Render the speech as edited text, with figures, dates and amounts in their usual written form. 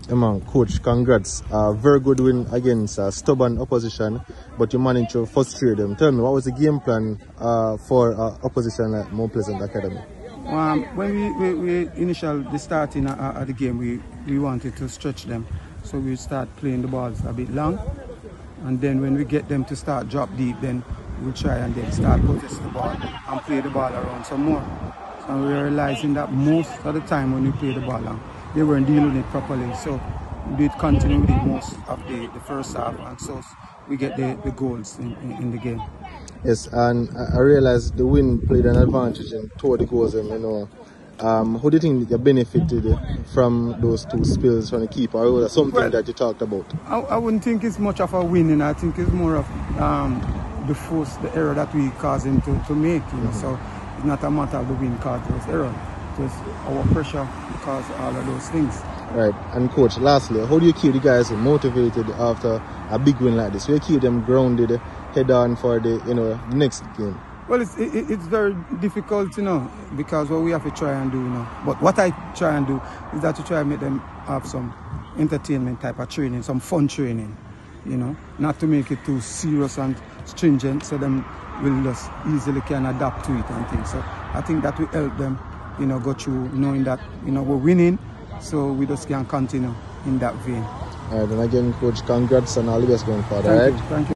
Yeah, man, coach, congrats. Very good win against stubborn opposition, but you managed to frustrate them. Tell me, what was the game plan for opposition like Mount Pleasant Academy? When we initially starting at the game, we wanted to stretch them, so we start playing the balls a bit long, and then when we get them to start drop deep, then we'll try and then start protest the ball and play the ball around some more. So we're realizing that most of the time when we play the ball long, they weren't dealing with it properly, so we did continue with it most of the first half, and so we get the goals in the game. Yes, and I realized the win played an advantage in toward the goals. Who do you think you benefited from those two spills from the keeper, or was that something that you talked about? I wouldn't think it's much of a win, I think it's more of the error that we caused him to make. So it's not a matter of the win caused those errors, just our pressure caused all of those things. Right, and coach, lastly, how do you keep the guys motivated after a big win like this? How do you keep them grounded, head on for the next game? Well, it's very difficult, because what we have to try and do, But what I try and do is that to try and make them have some entertainment type of training, some fun training, not to make it too serious and stringent, so them will just easily can adapt to it and things. So I think that will help them, go through knowing that, we're winning, so we just can continue in that vein. All right, and again, coach, congrats and all the best going forward. All right. Thank you.